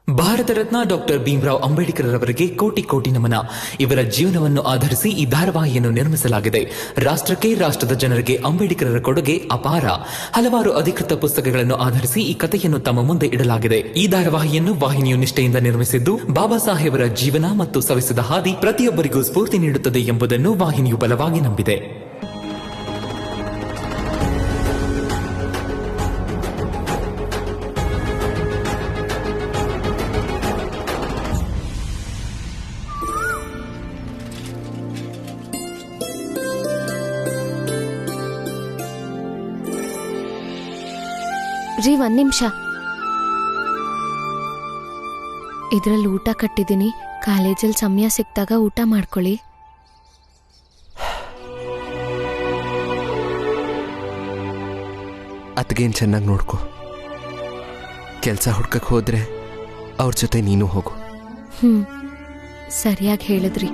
Bharat Ratna doctor Bhimrao Ambedkar ಅವರಿಗೆ ಕೋಟಿ ಕೋಟಿ ನಮನ. ಇವರ ಜೀವನವನ್ನು ಆಧರಿಸಿ ಈ ಧಾರಾವಾಹಿಯನ್ನು ನಿರ್ಮಿಸಲಾಗಿದೆ. ರಾಷ್ಟ್ರಕ್ಕೆ, ರಾಷ್ಟ್ರದ ಜನರಿಗೆ ಅಂಬೇಡ್ಕರರ ಕೊಡುಗೆ ಅಪಾರ. ಹಲವಾರು ಅಧಿಕೃತ ಪುಸ್ತಕಗಳನ್ನು ಆಧರಿಸಿ ಈ ಕಥೆಯನ್ನು ತಮ್ಮ ಮುಂದೆ ಇಡಲಾಗಿದೆ. ಈ ಧಾರಾವಾಹಿಯನ್ನು ವಾಹಿನಿಯು ನಿಷ್ಠೆಯಿಂದ ನಿರ್ಮಿಸಿದ್ದು, ಬಾಬಾ ಸಾಹೇಬರ ಜೀವನ ಮತ್ತು ಸವಿಸಿದ ಹಾದಿ ಪ್ರತಿಯೊಬ್ಬರಿಗೂ ಸ್ಫೂರ್ತಿ ನೀಡುತ್ತದೆ ಎಂಬುದನ್ನು ವಾಹಿನಿಯು ಬಲವಾಗಿ ನಂಬಿದೆ. ರೀ, 1 ನಿಮಿಷ. ಇದ್ರಲ್ಲಿ ಊಟ ಕಟ್ಟಿದ್ದೀನಿ. ಕಾಲೇಜಲ್ಲಿ ಸಮಯ ಸಿಕ್ತಾಗ ಊಟ ಮಾಡ್ಕೊಳ್ಳಿ. ಅತ್ಗೇನು ಚೆನ್ನಾಗಿ ನೋಡ್ಕೊ. ಕೆಲಸ ಹುಡ್ಕಕ್ಕೆ ಹೋದ್ರೆ ಅವ್ರ ಜೊತೆ ನೀನು ಹೋಗು. ಸರಿಯಾಗಿ ಹೇಳಿದ್ರಿ.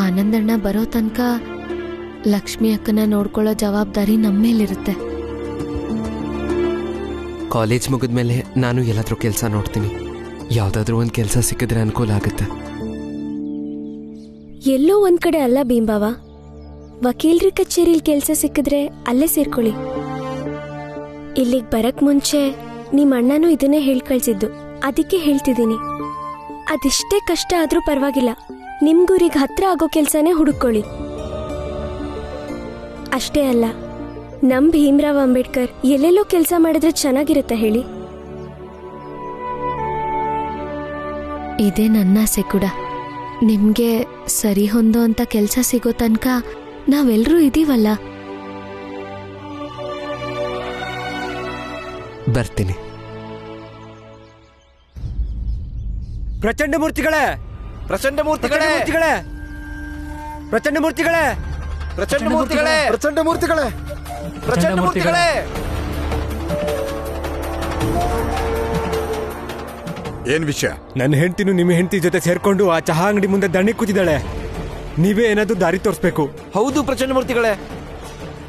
ಆನಂದಣ್ಣ ಬರೋ ತನಕ ಲಕ್ಷ್ಮಿ ಅಕ್ಕನ ನೋಡ್ಕೊಳ್ಳೋ ಜವಾಬ್ದಾರಿ ನಮ್ಮ ಮೇಲಿರುತ್ತೆ. ಕಾಲೇಜ್ ಮುಗಿದ್ಮೇಲೆ ನಾನು ಎಲ್ಲಾದ್ರೂ ಕೆಲಸ ನೋಡ್ತೀನಿ. ಯಾವುದಾದ್ರೂ ಒಂದು ಕೆಲಸ ಸಿಕ್ಕಿದ್ರೆ ಅನುಕೂಲ ಆಗುತ್ತೆ. ಎಲ್ಲೋ ಒಂದ್ ಕಡೆ ಅಲ್ಲ ಭೀಂಬಾವ, ವಕೀಲ್ರಿ ಕಚೇರಿಲಿ ಕೆಲಸ ಸಿಕ್ಕಿದ್ರೆ ಅಲ್ಲೇ ಸೇರ್ಕೊಳ್ಳಿ. ಇಲ್ಲಿಗೆ ಬರಕ್ ಮುಂಚೆ ನಿಮ್ಮ ಅಣ್ಣನೂ ಇದನ್ನೇ ಹೇಳಿ ಕಳ್ಸಿದ್ದು. ಅದಕ್ಕೆ ಹೇಳ್ತಿದ್ದೀನಿ, ಅದಿಷ್ಟೇ ಕಷ್ಟ ಆದ್ರೂ ಪರವಾಗಿಲ್ಲ, ನಿಮ್ಗೂರಿಗೆ ಹತ್ರ ಆಗೋ ಕೆಲ್ಸನೇ ಹುಡುಕೊಳ್ಳಿ. ಅಷ್ಟೇ ಅಲ್ಲ, ನಮ್ ಭೀಮರಾವ್ ಅಂಬೇಡ್ಕರ್ ಎಲ್ಲೆಲ್ಲೋ ಕೆಲಸ ಮಾಡಿದ್ರೆ ಚೆನ್ನಾಗಿರುತ್ತೆ ಹೇಳಿ. ಇದೇ ನನ್ನ ಆಸೆ ಕೂಡ. ನಿಮ್ಗೆ ಸರಿ ಹೊಂದೋ ಅಂತ ಕೆಲಸ ಸಿಗೋ ತನಕ ನಾವೆಲ್ಲರೂ ಇದೀವಲ್ಲ. ಬರ್ತೀನಿ. ಪ್ರಚಂಡ ಮೂರ್ತಿಗಳೇ, ಪ್ರಚಂಡ ಮೂರ್ತಿಗಳೇ, ಪ್ರಚಂಡ ಮೂರ್ತಿಗಳೇ, ಪ್ರಚಂಡ ಮೂರ್ತಿಗಳೇ, ಪ್ರಚಂಡ ಮೂರ್ತಿಗಳೇ, ಪ್ರಚಂಡ ಮೂರ್ತಿಗಳೇ. ಏನ್ ವಿಷಯ? ನನ್ನ ಹೆಂಡತಿನು ನಿಮ್ಮ ಹೆಂಡತಿ ಜೊತೆ ಸೇರ್ಕೊಂಡು ಆ ಚಹಾ ಅಂಗಡಿ ಮುಂದೆ ದಂಡಿ ಕೂತಿದ್ದಾಳೆ. ನೀವೇ ಏನಾದ್ರು ದಾರಿ ತೋರಿಸ್ಬೇಕು. ಹೌದು ಪ್ರಚಂಡ ಮೂರ್ತಿಗಳೇ,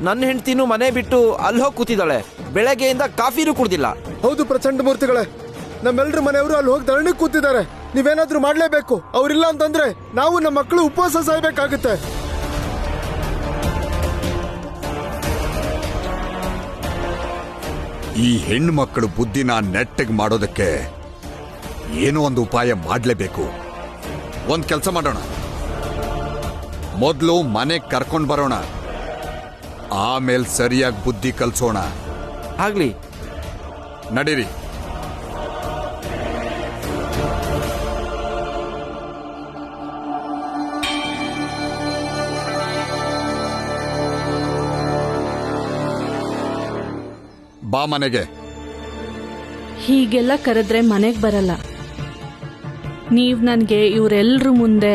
ನನ್ನ ಹೆಂಡತಿನೂ ಮನೆ ಬಿಟ್ಟು ಅಲ್ಲಿ ಹೋಗಿ ಕೂತಿದ್ದಾಳೆ. ಬೆಳಗ್ಗೆಯಿಂದ ಕಾಫಿನೂ ಕುಡ್ದಿಲ್ಲ. ಹೌದು ಪ್ರಚಂಡ ಮೂರ್ತಿಗಳೇ, ನಮ್ಮೆಲ್ಲರ ಮನೆಯವರು ಅಲ್ಲಿ ಹೋಗಿ ಧರಣಿ ಕೂತಿದ್ದಾರೆ. ನೀವೇನಾದ್ರೂ ಮಾಡ್ಲೇಬೇಕು. ಅವ್ರಿಲ್ಲ ಅಂತಂದ್ರೆ ನಾವು ನಮ್ಮ ಮಕ್ಕಳು ಉಪವಾಸ ಸಾಯ್ಬೇಕಾಗುತ್ತೆ. ಈ ಹೆಣ್ಣು ಮಕ್ಕಳು ಬುದ್ಧಿನ ನೆಟ್ಟಗೆ ಮಾಡೋದಕ್ಕೆ ಏನೋ ಒಂದು ಉಪಾಯ ಮಾಡಲೇಬೇಕು. ಒಂದ್ ಕೆಲಸ ಮಾಡೋಣ, ಮೊದಲು ಮನೆಗೆ ಕರ್ಕೊಂಡು ಬರೋಣ, ಆಮೇಲೆ ಸರಿಯಾಗಿ ಬುದ್ಧಿ ಕಲ್ಸೋಣ. ಆಗ್ಲಿ, ನಡೀರಿ. ಬಾ ಮನೆಗೆ. ಹೀಗೆಲ್ಲ ಕರೆದ್ರೆ ಮನೆಗೆ ಬರಲ್ಲ. ನೀವ್ ನನ್ಗೆ ಇವರೆಲ್ಲರ ಮುಂದೆ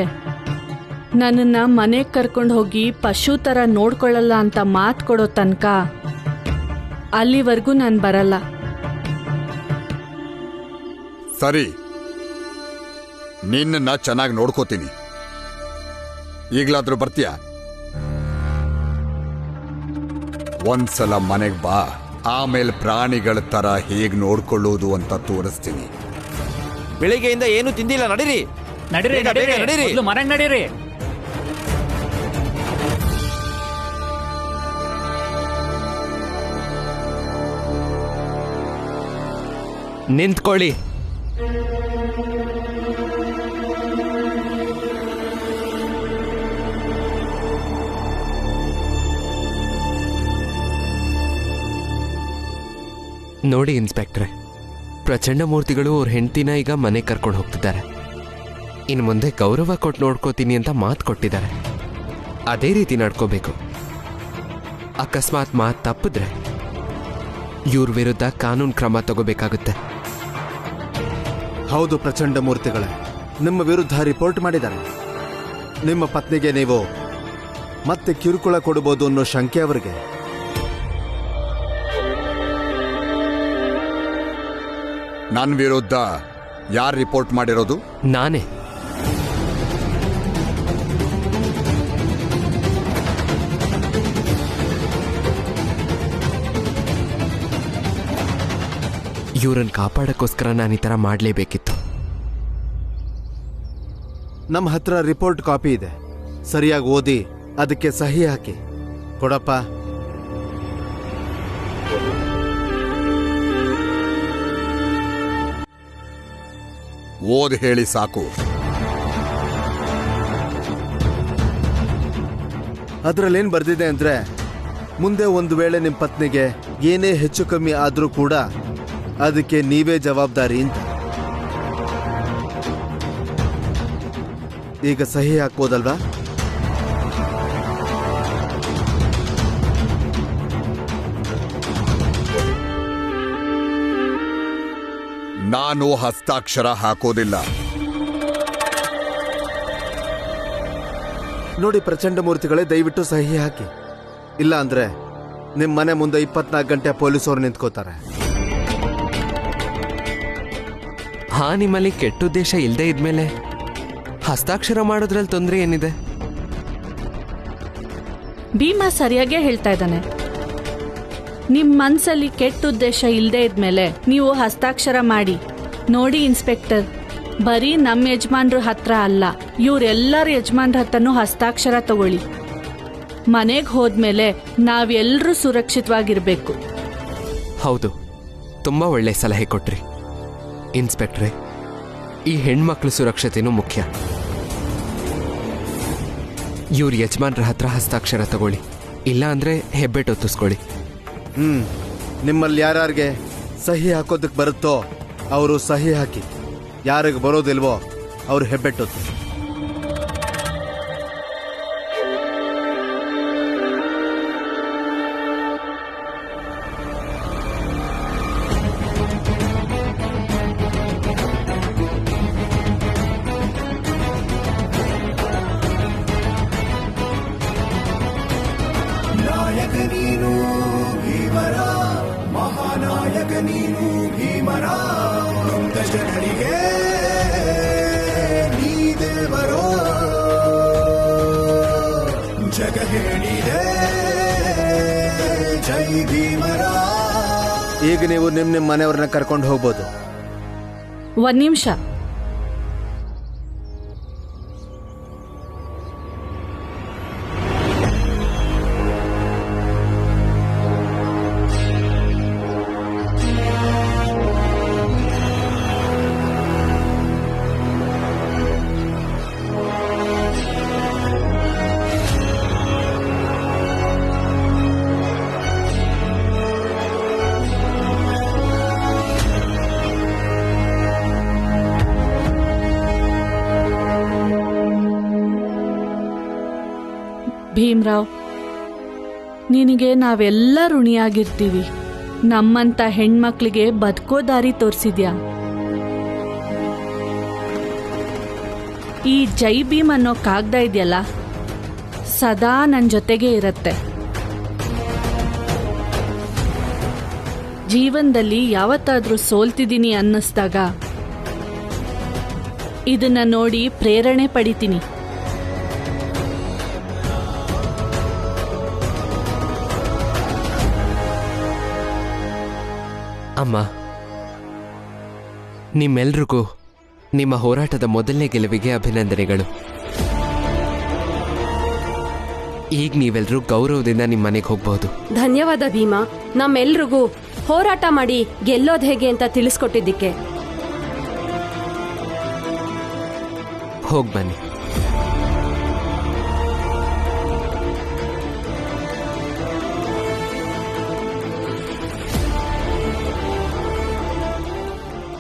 ನನ್ನನ್ನ ಮನೆಗೆ ಕರ್ಕೊಂಡು ಹೋಗಿ ಪಶು ತರ ನೋಡ್ಕೊಳ್ಳಲ್ಲ ಅಂತ ಮಾತು ಕೊಡೋ ತನಕ ಅಲ್ಲಿವರೆಗೂ ನಾನು ಬರಲ್ಲ. ಸರಿ, ನಿನ್ನ ಚೆನ್ನಾಗಿ ನೋಡ್ಕೋತೀನಿ. ಈಗ್ಲಾದ್ರೂ ಬರ್ತೀಯಾ? ಒಂದ್ಸಲ ಮನೆಗೆ ಬಾ, ಆಮೇಲೆ ಪ್ರಾಣಿಗಳ ತರ ಹೇಗ್ ನೋಡ್ಕೊಳ್ಳೋದು ಅಂತ ತೋರಿಸ್ತೀನಿ. ಬೆಳಿಗ್ಗೆಯಿಂದ ಏನು ತಿಂದಿಲ್ಲ. ನಡೀರಿ, ನಡೀರಿ, ನಡೀರಿ, ಮನೆಗೆ ನಡೀರಿ. ನಿಂತ್ಕೊಳ್ಳಿ. ನೋಡಿ ಇನ್ಸ್ಪೆಕ್ಟ್ರೆ, ಪ್ರಚಂಡ ಮೂರ್ತಿಗಳು ಅವ್ರ ಹೆಂಡತಿನ ಈಗ ಮನೆಗೆ ಕರ್ಕೊಂಡು ಹೋಗ್ತಿದ್ದಾರೆ. ಇನ್ನು ಮುಂದೆ ಗೌರವ ಕೊಟ್ಟು ನೋಡ್ಕೋತೀನಿ ಅಂತ ಮಾತು ಕೊಟ್ಟಿದ್ದಾರೆ. ಅದೇ ರೀತಿ ನಡ್ಕೋಬೇಕು. ಅಕಸ್ಮಾತ್ ಮಾತು ತಪ್ಪಿದ್ರೆ ಇವ್ರ ವಿರುದ್ಧ ಕಾನೂನು ಕ್ರಮ ತಗೋಬೇಕಾಗುತ್ತೆ. ಹೌದು ಪ್ರಚಂಡ ಮೂರ್ತಿಗಳೇ, ನಿಮ್ಮ ವಿರುದ್ಧ ರಿಪೋರ್ಟ್ ಮಾಡಿದ್ದಾರೆ. ನಿಮ್ಮ ಪತ್ನಿಗೆ ನೀವು ಮತ್ತೆ ಕಿರುಕುಳ ಕೊಡಬಹುದು ಅನ್ನೋ ಶಂಕೆ ಅವರಿಗೆ. ನನ್ನ ವಿರುದ್ಧ ಯಾರು ರಿಪೋರ್ಟ್ ಮಾಡಿರೋದು? ನಾನೇ. ಇವ್ರನ್ನ ಕಾಪಾಡೋಕ್ಕೋಸ್ಕರ ನಾನು ಈ ಥರ ಮಾಡಲೇಬೇಕಿತ್ತು. ನಮ್ಮ ಹತ್ರ ರಿಪೋರ್ಟ್ ಕಾಪಿ ಇದೆ, ಸರಿಯಾಗಿ ಓದಿ ಅದಕ್ಕೆ ಸಹಿ ಹಾಕಿ ಕೊಡಪ್ಪ. ಓದ್ ಹೇಳಿ ಸಾಕು. ಅದರಲ್ಲೇನು ಬರ್ದಿದೆ ಅಂದ್ರೆ, ಮುಂದೆ ಒಂದು ವೇಳೆ ನಿಮ್ಮ ಪತ್ನಿಗೆ ಏನೇ ಹೆಚ್ಚು ಕಮ್ಮಿ ಆದರೂ ಕೂಡ ಅದಕ್ಕೆ ನೀವೇ ಜವಾಬ್ದಾರಿ ಅಂತ. ಈಗ ಸಹಿ ಹಾಕ್ಬೋದಲ್ವಾ? ನಾನು ಹಸ್ತಾಕ್ಷರ ಹಾಕೋದಿಲ್ಲ. ನೋಡಿ ಪ್ರಚಂಡ ಮೂರ್ತಿಗಳೇ, ದಯವಿಟ್ಟು ಸಹಿ ಹಾಕಿ. ಇಲ್ಲ ಅಂದ್ರೆ ನಿಮ್ಮ ಮನೆ ಮುಂದೆ 24 ಗಂಟೆ ಪೊಲೀಸರು ನಿಂತ್ಕೋತಾರೆ. ಹಾ, ನಿಮ್ಮಲ್ಲಿ ಕೆಟ್ಟ ಉದ್ದೇಶ ಇಲ್ಲದೆ ಇದ್ಮೇಲೆ ಹಸ್ತಾಕ್ಷರ ಮಾಡೋದ್ರಲ್ಲಿ ತೊಂದರೆ ಏನಿದೆ? ಭೀಮಾ ಸರಿಯಾಗೇ ಹೇಳ್ತಾ ಇದ್ದಾನೆ. ನಿಮ್ ಮನ್ಸಲ್ಲಿ ಕೆಟ್ಟ ಉದ್ದೇಶ ಇಲ್ಲದೆ ಇದ್ಮೇಲೆ ನೀವು ಹಸ್ತಾಕ್ಷರ ಮಾಡಿ. ನೋಡಿ ಇನ್ಸ್ಪೆಕ್ಟರ್, ಬರೀ ನಮ್ಮ ಯಜಮಾನ್ರ ಹತ್ರ ಅಲ್ಲ, ಇವರೆಲ್ಲರ ಯಜಮಾನ್ರ ಹತ್ರನೂ ಹಸ್ತಾಕ್ಷರ ತಗೊಳ್ಳಿ. ಮನೆಗೆ ಹೋದ್ಮೇಲೆ ನಾವೆಲ್ಲರೂ ಸುರಕ್ಷಿತವಾಗಿರ್ಬೇಕು. ಹೌದು, ತುಂಬಾ ಒಳ್ಳೆ ಸಲಹೆ ಕೊಟ್ರಿ ಇನ್ಸ್ಪೆಕ್ಟ್ರೆ. ಈ ಹೆಣ್ಮಕ್ಳ ಸುರಕ್ಷತೆನೂ ಮುಖ್ಯ. ಇವ್ರ ಯಜಮಾನ್ರ ಹತ್ರ ಹಸ್ತಾಕ್ಷರ ತಗೊಳ್ಳಿ, ಇಲ್ಲ ಅಂದ್ರೆ ಹೆಬ್ಬೆಟ್ಟು ಒತ್ತಿಸ್ಕೊಳ್ಳಿ. ನಿಮ್ಮಲ್ಲಿ ಯಾರ್ಯಾರಿಗೆ ಸಹಿ ಹಾಕೋದಕ್ಕೆ ಬರುತ್ತೋ ಅವರು ಸಹಿ ಹಾಕಿ, ಯಾರಿಗೆ ಬರೋದಿಲ್ವೋ ಅವ್ರು ಹೆಬ್ಬೆಟ್ಟೊತ್ತು. ಈಗ ನೀವು ನಿಮ್ಮ ಮನೆಯವ್ರನ್ನ ಕರ್ಕೊಂಡು ಹೋಗ್ಬೋದು. ಒಂದ್ ನಿಮಿಷ. ಭೀಮ್ರಾವ್, ನಿನಗೆ ನಾವೆಲ್ಲ ಋಣಿಯಾಗಿರ್ತೀವಿ. ನಮ್ಮಂತ ಹೆಣ್ಮಕ್ಳಿಗೆ ಬದುಕೋ ದಾರಿ ತೋರಿಸಿದ್ಯಾ. ಈ ಜೈ ಭೀಮ್ ಅನ್ನೋ ಕಾಗ್ದ ಇದೆಯಲ್ಲ, ಸದಾ ನನ್ನ ಜೊತೆಗೆ ಇರತ್ತೆ. ಜೀವನದಲ್ಲಿ ಯಾವತ್ತಾದ್ರೂ ಸೋಲ್ತಿದ್ದೀನಿ ಅನ್ನಿಸ್ದಾಗ ಇದನ್ನ ನೋಡಿ ಪ್ರೇರಣೆ ಪಡಿತೀನಿ. ಅಮ್ಮ, ನಿಮ್ಮೆಲ್ರಿಗೂ ನಿಮ್ಮ ಹೋರಾಟದ ಮೊದಲನೇ ಗೆಲುವಿಗೆ ಅಭಿನಂದನೆಗಳು. ಈಗ ನೀವೆಲ್ಲರೂ ಗೌರವದಿಂದ ನಿಮ್ಮ ಮನೆಗೆ ಹೋಗ್ಬಹುದು. ಧನ್ಯವಾದ ಭೀಮಾ, ನಮ್ಮೆಲ್ರಿಗೂ ಹೋರಾಟ ಮಾಡಿ ಗೆಲ್ಲೋದು ಹೇಗೆ ಅಂತ ತಿಳಿಸ್ಕೊಟ್ಟಿದ್ದಕ್ಕೆ. ಹೋಗ್ಬನ್ನಿ.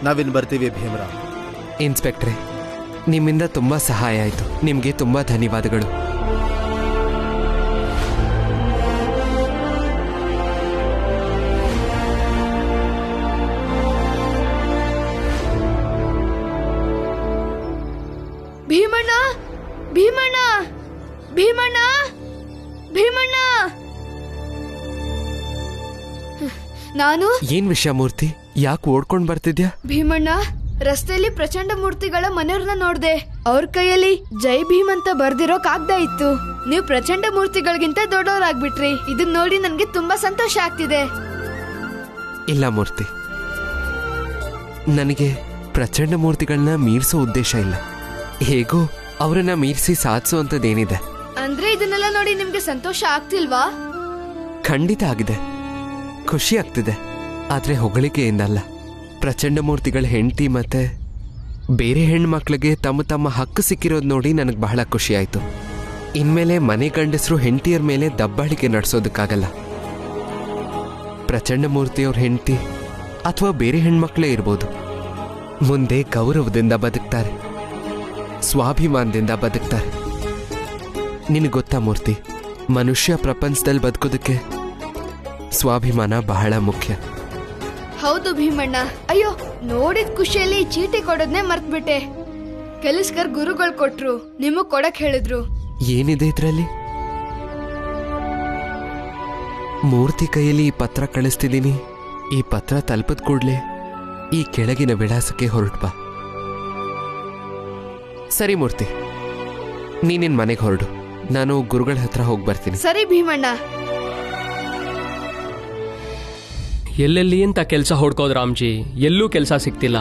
ನಾವಿನ್ ಬರ್ತೀವಿ ಭೀಮರಾವ್. ಇನ್ಸ್ಪೆಕ್ಟ್ರೆ, ನಿಮ್ಮಿಂದ ತುಂಬಾ ಸಹಾಯ ಆಯಿತು. ನಿಮಗೆ ತುಂಬಾ ಧನ್ಯವಾದಗಳು. ಭೀಮಣ್ಣ, ಭೀಮಣ್ಣ, ಭೀಮಣ್ಣ, ಭೀಮಣ್ಣ. ನಾನು ಏನ್ ವಿಷಯ ಮೂರ್ತಿ, ಯಾಕೆ ಓಡ್ಕೊಂಡ್ ಬರ್ತಿದ್ಯಾ? ಭೀಮಣ್ಣ, ರಸ್ತೆಯಲ್ಲಿ ಪ್ರಚಂಡ ಮೂರ್ತಿಗಳ ಮನೆಯವ್ರನ್ನ ನೋಡ್ದೆ. ಅವ್ರ ಕೈಯಲ್ಲಿ ಜೈ ಭೀಮ್ ಅಂತ ಬರ್ದಿರೋ ಕಾಗ್ದ ಇತ್ತು. ನೀವು ಪ್ರಚಂಡ ಮೂರ್ತಿಗಳಿಗಿಂತ ದೊಡ್ಡವರಾಗ್ಬಿಟ್ರಿ. ಇದನ್ನ ನೋಡಿ ನನ್ಗೆ ತುಂಬಾ ಸಂತೋಷ ಆಗ್ತಿದೆ. ಇಲ್ಲ ಮೂರ್ತಿ, ನನಗೆ ಪ್ರಚಂಡ ಮೂರ್ತಿಗಳನ್ನ ಮೀರಿಸೋ ಉದ್ದೇಶ ಇಲ್ಲ. ಹೇಗೋ ಅವರನ್ನ ಮೀರಿಸಿ ಸಾಧಿಸುವಂಥದ್ದೇನಿದೆ? ಅಂದ್ರೆ ಇದನ್ನೆಲ್ಲ ನೋಡಿ ನಿಮ್ಗೆ ಸಂತೋಷ ಆಗ್ತಿಲ್ವಾ? ಖಂಡಿತ ಆಗಿದೆ, ಖುಷಿ ಆಗ್ತಿದೆ. ಆದ್ರೆ ಹೊಗಳಿಕೆಯಿಂದಲ್ಲ. ಪ್ರಚಂಡ ಮೂರ್ತಿಗಳ ಹೆಂಡತಿ ಮತ್ತೆ ಬೇರೆ ಹೆಣ್ಮಕ್ಳಿಗೆ ತಮ್ಮ ತಮ್ಮ ಹಕ್ಕು ಸಿಕ್ಕಿರೋದು ನೋಡಿ ನನಗೆ ಬಹಳ ಖುಷಿ ಆಯ್ತು. ಇನ್ಮೇಲೆ ಮನೆ ಗಂಡಸರು ಹೆಂಡತಿಯರ ಮೇಲೆ ದಬ್ಬಾಳಿಕೆ ನಡೆಸೋದಕ್ಕಾಗಲ್ಲ. ಪ್ರಚಂಡ ಮೂರ್ತಿಯವ್ರ ಹೆಂಡತಿ ಅಥವಾ ಬೇರೆ ಹೆಣ್ಮಕ್ಳೇ ಇರ್ಬೋದು, ಮುಂದೆ ಗೌರವದಿಂದ ಬದುಕ್ತಾರೆ, ಸ್ವಾಭಿಮಾನದಿಂದ ಬದುಕ್ತಾರೆ. ನಿನಗೆ ಗೊತ್ತಾ ಮೂರ್ತಿ, ಮನುಷ್ಯ ಪ್ರಪಂಚದಲ್ಲಿ ಬದುಕೋದಕ್ಕೆ ಸ್ವಾಭಿಮಾನ ಬಹಳ ಮುಖ್ಯ. ಹೌದು ಭೀಮಣ್ಣ. ಅಯ್ಯೋ, ನೋಡಿದ ಖುಷಿಯಲ್ಲಿ ಚೀಟಿ ಕೊಡೋದ್ನೇ ಮರ್ತ್ಬಿಟ್ಟೆ. ಕೆಲಸಗಾರ್ ಗುರುಗಳು ಕೊಟ್ರು, ನಿಮಗ್ ಕೊಡಕ್ ಹೇಳಿದ್ರು. ಏನಿದೆ ಇದ್ರಲ್ಲಿ? ಮೂರ್ತಿ ಕೈಯಲ್ಲಿ ಈ ಪತ್ರ ಕಳಿಸ್ತಿದ್ದೀನಿ. ಈ ಪತ್ರ ತಲುಪದ ಕೂಡ್ಲೆ ಈ ಕೆಳಗಿನ ವಿಳಾಸಕ್ಕೆ ಹೊರಟು ಬಾ. ಸರಿ ಮೂರ್ತಿ, ನೀನಿನ್ ಮನೆಗೆ ಹೊರಡು. ನಾನು ಗುರುಗಳ ಹತ್ರ ಹೋಗಿ ಬರ್ತೀನಿ. ಸರಿ ಭೀಮಣ್ಣ. ಎಲ್ಲೆಲ್ಲಿ ಅಂತ ಕೆಲಸ ಹುಡ್ಕೋದು ರಾಮ್ಜಿ, ಎಲ್ಲೂ ಕೆಲಸ ಸಿಗ್ತಿಲ್ಲ.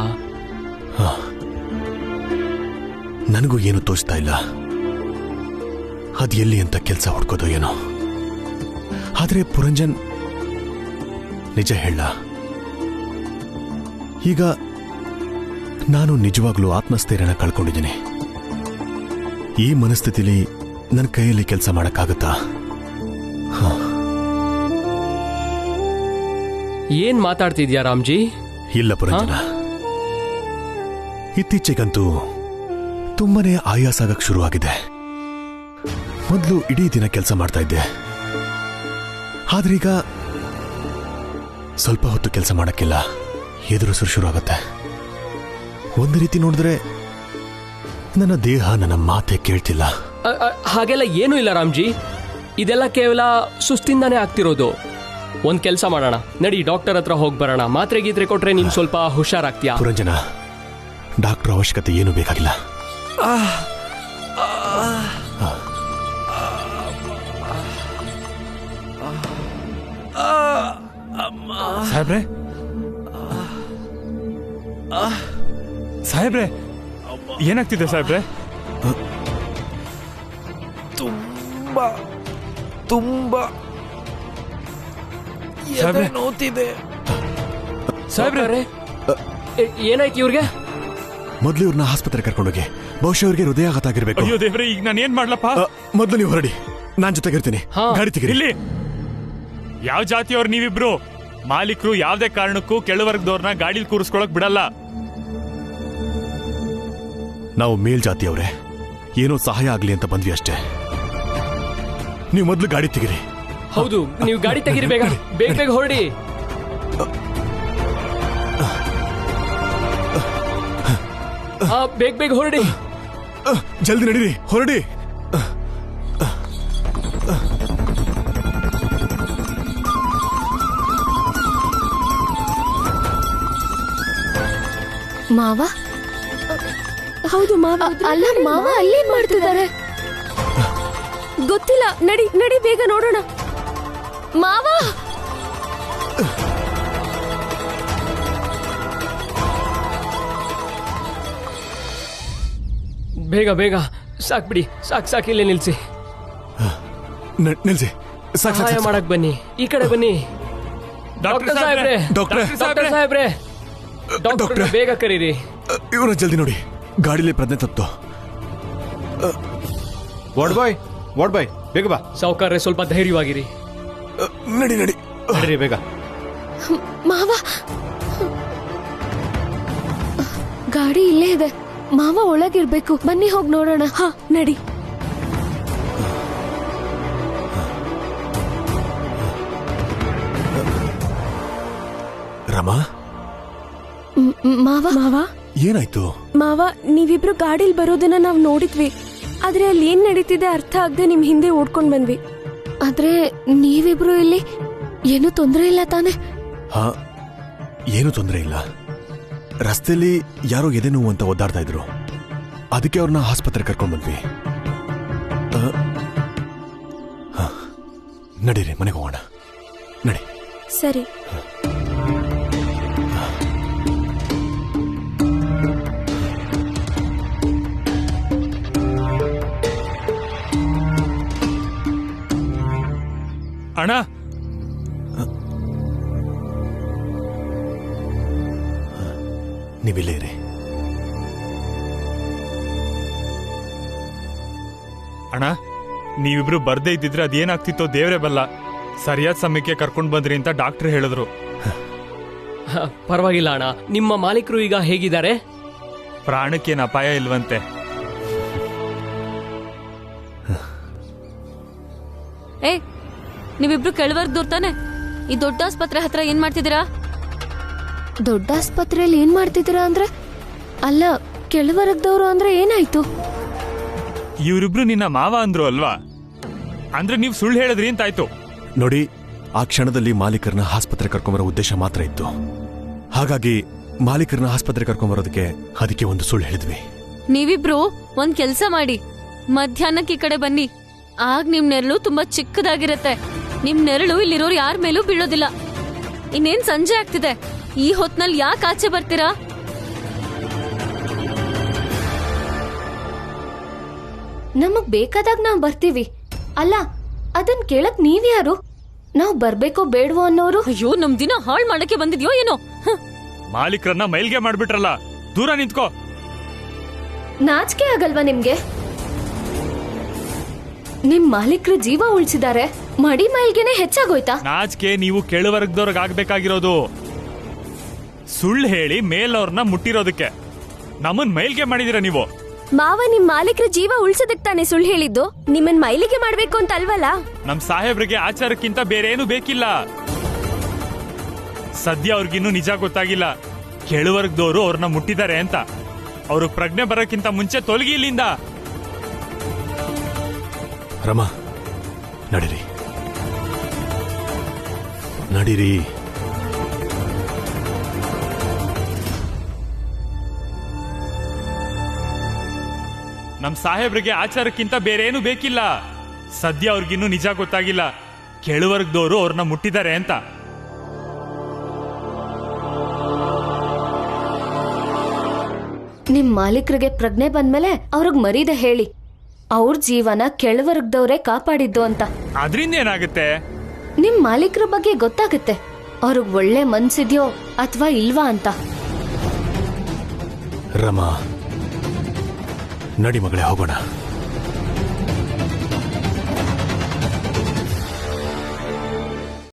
ನನಗೂ ಏನು ತೋಚ್ತಾ ಇಲ್ಲ, ಅದ್ ಎಲ್ಲಿ ಅಂತ ಕೆಲಸ ಹುಡ್ಕೋದು ಏನೋ. ಆದ್ರೆ ಪುರಂಜನ್, ನಿಜ ಹೇಳ, ಈಗ ನಾನು ನಿಜವಾಗ್ಲೂ ಆತ್ಮಸ್ಥೈರ್ಯನ ಕಳ್ಕೊಂಡಿದ್ದೀನಿ. ಈ ಮನಸ್ಥಿತಿಲಿ ನನ್ನ ಕೈಯಲ್ಲಿ ಕೆಲಸ ಮಾಡಕ್ಕಾಗತ್ತಾ? ಏನ್ ಮಾತಾಡ್ತಿದ್ಯಾ ರಾಮ್ಜಿ? ಇಲ್ಲ ಪುರಂಜನ, ಇತ್ತೀಚೆಗಂತೂ ತುಂಬಾನೇ ಆಯಾಸ ಆಗಕ್ ಶುರುವಾಗಿದೆ. ಮೊದಲು ಇಡೀ ದಿನ ಕೆಲಸ ಮಾಡ್ತಾ ಇದ್ದೆ, ಆದ್ರೀಗ ಸ್ವಲ್ಪ ಹೊತ್ತು ಕೆಲಸ ಮಾಡಕ್ಕಿಲ್ಲ, ಎದುರು ಶುರು ಆಗತ್ತೆ. ಒಂದು ರೀತಿ ನೋಡಿದ್ರೆ ನನ್ನ ದೇಹ ನನ್ನ ಮಾತೆ ಕೇಳ್ತಿಲ್ಲ. ಹಾಗೆಲ್ಲ ಏನೂ ಇಲ್ಲ ರಾಮ್ಜಿ, ಇದೆಲ್ಲ ಕೇವಲ ಸುಸ್ತಿಂದಾನೇ ಆಗ್ತಿರೋದು. ಒಂದ್ ಕೆಲಸ ಮಾಡೋಣ, ನಡಿ ಡಾಕ್ಟರ್ ಹತ್ರ ಹೋಗಿ ಬರೋಣ. ಮಾತ್ರೆ ಗೀತ್ರೆ ಕೊಟ್ರೆ ನೀನ್ ಸ್ವಲ್ಪ ಹುಷಾರಾಗ್ತೀಯಾ? ಪುರಂಜನ, ಡಾಕ್ಟರ್ ಅವಶ್ಯಕತೆ ಏನೂ ಬೇಕಾಗಿಲ್ಲ. ಸಾಹೇಬ್ರೆ, ಸಾಹೇಬ್ರೆ, ಏನಾಗ್ತಿದೆ ಸಾಹೇಬ್ರೆ? ತುಂಬಾ ತುಂಬಾ ಸಾಹೇಬ್ರೆ ನೋತಿದೆ. ಸಾಹೇಬ್ರೆ, ಏನಾಯ್ತು ಇವ್ರಿಗೆ? ಮೊದಲು ಇವ್ರನ್ನ ಆಸ್ಪತ್ರೆ ಕರ್ಕೊಂಡೋಗಿ, ಬಹುಶಃ ಇವ್ರಿಗೆ ಹೃದಯಾಘಾತ ಆಗಿರ್ಬೇಕು. ಅಯ್ಯೋ ದೇವ್ರೆ, ಈಗ ನಾನು ಏನ್ ಮಾಡ್ಲಪ್ಪ? ಮೊದಲು ನೀವು ಹೊರಡಿ, ನಾನ್ ಜೊತೆಗಿರ್ತೀನಿ. ಗಾಡಿ ತೆಗೀರಿ. ಇಲ್ಲಿ ಯಾವ ಜಾತಿಯವ್ರು ನೀವಿಬ್ರು? ಮಾಲೀಕರು ಯಾವ್ದೇ ಕಾರಣಕ್ಕೂ ಕೆಳವರ್ಗದವ್ರನ್ನ ಗಾಡಿಲಿ ಕೂರಿಸ್ಕೊಳಕ್ ಬಿಡಲ್ಲ. ನಾವು ಮೇಲ್ಜಾತಿಯವ್ರೆ, ಏನೋ ಸಹಾಯ ಆಗ್ಲಿ ಅಂತ ಬಂದ್ವಿ ಅಷ್ಟೇ. ನೀವು ಮೊದಲು ಗಾಡಿ ತೆಗೀರಿ. ಹೌದು, ನೀವು ಗಾಡಿ ತೆಗೀರಿ, ಬೇಗ ಬೇಗ ಬೇಗ ಹೊರಡಿ. ಬೇಗ ಬೇಗ ಹೊರಡಿ, ಜಲ್ದಿ ನಡೀರಿ, ಹೊರಡಿ. ಮಾವ? ಹೌದು ಮಾವ. ಅಲ್ಲ ಮಾವ, ಅಲ್ಲೇನ್ ಮಾಡ್ತಿದ್ದಾರೆ ಗೊತ್ತಿಲ್ಲ. ನಡಿ ನಡಿ, ಬೇಗ ನೋಡೋಣ. ಮಾವ, ಬೇಗ ಬೇಗ, ಸಾಕ್ ಬಿಡಿ, ಸಾಕ್ ಇಲ್ಲೇ ನಿಲ್ಸಿ. ನಿಲ್ಸಿ, ಸಹಾಯ ಮಾಡಕ್ ಬನ್ನಿ, ಈ ಕಡೆ ಬನ್ನಿ. ಡಾಕ್ಟರ್ ಸಾಹೇಬ್ರೆ, ಡಾಕ್ಟರ್ ಸಾಹೇಬ್ರೆ, ಡಾಕ್ಟರ್ ಬೇಗ ಕರೀರಿ. ಇವನ ಜಲ್ದಿ ನೋಡಿ, ಗಾಡಿಲಿ ಪ್ರಜ್ಞೆ ತಪ್ಪು. ವಾರ್ಡ್ ಬಾಯ್, ಬೇಗ ಬಾ. ಸಾವುಕಾರ್ರೆ, ಸ್ವಲ್ಪ ಧೈರ್ಯವಾಗಿರಿ. ನಡಿ ನಡಿ ನಡಿ ಬೇಗ. ಮಾವ, ಗಾಡಿ ಇಲ್ಲೇ ಇದೆ. ಮಾವ ಒಳಗಿರ್ಬೇಕು, ಬನ್ನಿ ಹೋಗಿ ನೋಡೋಣ. ಹಾ, ನಡಿ. ರಮಾ, ಮಾವ ಮಾವ ಏನಾಯ್ತು? ಮಾವ, ನೀವಿಬ್ರು ಗಾಡಿಲ್ ಬರೋದನ್ನ ನಾವ್ ನೋಡಿದ್ವಿ. ಆದ್ರೆ ಅಲ್ಲಿ ಏನ್ ನಡೀತಿದೆ ಅರ್ಥ ಆಗದೆ ನಿಮ್ ಹಿಂದೆ ಓಡ್ಕೊಂಡ್ ಬಂದ್ವಿ. ಆದ್ರೆ ನೀವಿಬ್ರು ಇಲ್ಲಿ ಏನು ತೊಂದ್ರೆ ಇಲ್ಲ ತಾನೆ? ಹಾ, ಏನು ತೊಂದರೆ ಇಲ್ಲ. ರಸ್ತೆಯಲ್ಲಿ ಯಾರೋ ಎದೆ ನೋವು ಅಂತ ಒದ್ದಾಡ್ತಾ ಇದ್ರು, ಅದಕ್ಕೆ ಅವ್ರನ್ನ ಆಸ್ಪತ್ರೆ ಕರ್ಕೊಂಡ್ ಬಂದ್ವಿ. ನಡೀರಿ, ಮನೆಗೆ ಹೋಗೋಣ. ನಡಿ. ಸರಿ. ಅಣ್ಣ ನೀವಿಲ್ಲೇ ಇರಿ. ಅಣ್ಣ ನೀವಿಬ್ರು ಬರ್ದೇ ಇದ್ದಿದ್ರೆ ಅದೇನಾಗ್ತಿತ್ತೋ ದೇವ್ರೆ ಬಲ್ಲ. ಸರಿಯಾದ ಸಮಯಕ್ಕೆ ಕರ್ಕೊಂಡ್ ಬಂದ್ರಿ ಅಂತ ಡಾಕ್ಟರ್ ಹೇಳಿದ್ರು. ಪರವಾಗಿಲ್ಲ ಅಣ್ಣ. ನಿಮ್ಮ ಮಾಲೀಕರು ಈಗ ಹೇಗಿದ್ದಾರೆ? ಪ್ರಾಣಕ್ಕೇನು ಅಪಾಯ ಇಲ್ವಂತೆ. ಏ, ನೀವಿಬ್ರು ಕೆಳವರ್ಗದವ್ರು ತಾನೆ? ಈ ದೊಡ್ಡ ಆಸ್ಪತ್ರೆ ಹತ್ರ ಏನ್ ಮಾಡ್ತಿದ್ದೀರಾ? ದೊಡ್ಡ ಆಸ್ಪತ್ರೆಯಲ್ಲಿ ಏನ್ ಮಾಡ್ತಿದ್ದೀರಾ ಅಂದ್ರೆ? ಅಲ್ಲ, ಕೆಳವರ್ಗದವ್ರು ಅಂದ್ರೆ ಏನಾಯ್ತು? ಇವರಿಬ್ರು ನಿನ್ನ ಮಾವ ಅಂದ್ರು ಅಲ್ವಾ? ಅಂದ್ರೆ ನೀವು ಸುಳ್ಳು ಹೇಳಿದ್ರಿ ಅಂತಾಯ್ತು. ನೋಡಿ, ಆ ಕ್ಷಣದಲ್ಲಿ ಮಾಲೀಕರನ್ನ ಆಸ್ಪತ್ರೆ ಕರ್ಕೊಂಬರೋ ಉದ್ದೇಶ ಮಾತ್ರ ಇತ್ತು. ಹಾಗಾಗಿ ಮಾಲೀಕರನ್ನ ಆಸ್ಪತ್ರೆ ಕರ್ಕೊಂಬರೋದಕ್ಕೆ ಅದಕ್ಕೆ ಒಂದು ಸುಳ್ಳು ಹೇಳಿದ್ವಿ. ನೀವಿಬ್ರು ಒಂದ್ ಕೆಲ್ಸ ಮಾಡಿ, ಮಧ್ಯಾಹ್ನಕ್ಕೆ ಈ ಕಡೆ ಬನ್ನಿ. ಆಗ ನಿಮ್ ನೆರಳು ತುಂಬಾ ಚಿಕ್ಕದಾಗಿರತ್ತೆ. ನಿಮ್ ನೆರಳು ಇಲ್ಲಿರೋರು ಯಾರ ಮೇಲೂ ಬೀಳೋದಿಲ್ಲ. ಇನ್ನೇನ್ ಸಂಜೆ ಆಗ್ತಿದೆ, ಈ ಹೊತ್ನಲ್ಲಿ ಯಾಕೆ ಆಚೆ ಬರ್ತೀರಾ? ನಮಗ್ ಬೇಕಾದಾಗ ನಾವ್ ಬರ್ತೀವಿ. ಅಲ್ಲ, ಅದನ್ ಕೇಳಕ್ ನೀವ್ಯಾರು? ನಾವ್ ಬರ್ಬೇಕೋ ಬೇಡವೋ ಅನ್ನೋರು? ಅಯ್ಯೋ, ನಮ್ ದಿನ ಹಾಳ್ ಮಾಡಕ್ಕೆ ಬಂದಿದ್ಯೋ ಏನೋ. ಮಾಲೀಕರನ್ನ ಮೈಲ್ಗೆ ಮಾಡ್ಬಿಟ್ರಲ್ಲ, ದೂರ ನಿಂತ್ಕೋ. ನಾಚಿಕೆ ಆಗಲ್ವಾ ನಿಮ್ಗೆ? ನಿಮ್ ಮಾಲೀಕರು ಜೀವ ಉಳಿಸಿದ್ದಾರೆ, ಮಡಿ ಮೈಲ್ಗೆನೆ ಹೆಚ್ಚಾಗೋಯ್ತಾ? ನಾಚಿಕೆ ನೀವು ಕೆಳವರ್ಗದವ್ರಿಗೆ ಆಗ್ಬೇಕಾಗಿರೋದು. ಸುಳ್ಳು ಹೇಳಿ ಮೇಲವ್ರನ್ನ ಮುಟ್ಟಿರೋದಕ್ಕೆ ನಮ್ಮನ್ ಮೈಲ್ಗೆ ಮಾಡಿದೀರ ನೀವು. ಮಾವ, ನಿಮ್ ಮಾಲೀಕರ ಜೀವ ಉಳ್ಸೋದಕ್ ತಾನೆ ಸುಳ್ಳು ಹೇಳಿದ್ದು? ನಿಮ್ಮನ್ ಮೈಲಿಗೆ ಮಾಡ್ಬೇಕು ಅಂತ ಅಲ್ವಲ್ಲ? ನಮ್ ಸಾಹೇಬ್ರಿಗೆ ಆಚಾರಕ್ಕಿಂತ ಬೇರೆ ಏನು ಬೇಕಿಲ್ಲ. ಸದ್ಯ ಅವ್ರಿಗಿನ್ನೂ ನಿಜ ಗೊತ್ತಾಗಿಲ್ಲ. ಕೆಳವರ್ಗದವರು ಅವ್ರನ್ನ ಮುಟ್ಟಿದ್ದಾರೆ ಅಂತ. ಅವ್ರ ಪ್ರಜ್ಞೆ ಬರೋಕ್ಕಿಂತ ಮುಂಚೆ ತೊಲಗಿ ಇಲ್ಲಿಂದ. ರಮಾ, ನಡೀರಿ ನಡೀರಿ. ನಮ್ ಸಾಹೇಬ್ರಿಗೆ ಆಚಾರಕ್ಕಿಂತ ಬೇರೆ ಏನು ಬೇಕಿಲ್ಲ. ಸದ್ಯ ಅವ್ರಿಗಿನ್ನೂ ನಿಜ ಗೊತ್ತಾಗಿಲ್ಲ. ಕೆಳವರ್ಗದವರು ಅವ್ರನ್ನ ಮುಟ್ಟಿದ್ದಾರೆ ಅಂತ. ನಿಮ್ ಮಾಲೀಕರಿಗೆ ಪ್ರಜ್ಞೆ ಬಂದ್ಮೇಲೆ ಅವ್ರಿಗೆ ಮರೀದೆ ಹೇಳಿ, ಅವ್ರ ಜೀವನ ಕೆಳವರ್ಗದವ್ರೆ ಕಾಪಾಡಿದ್ದು ಅಂತ. ಅದ್ರಿಂದ ಏನಾಗುತ್ತೆ? ನಿಮ್ ಮಾಲೀಕರ ಬಗ್ಗೆ ಗೊತ್ತಾಗುತ್ತೆ, ಅವ್ರಿಗೆ ಒಳ್ಳೆ ಮನ್ಸಿದ್ಯೋ ಅಥವಾ ಇಲ್ವಾ ಅಂತ. ರಮಾ, ನಡಿ ಮಗಳೇ, ಹೋಗೋಣ.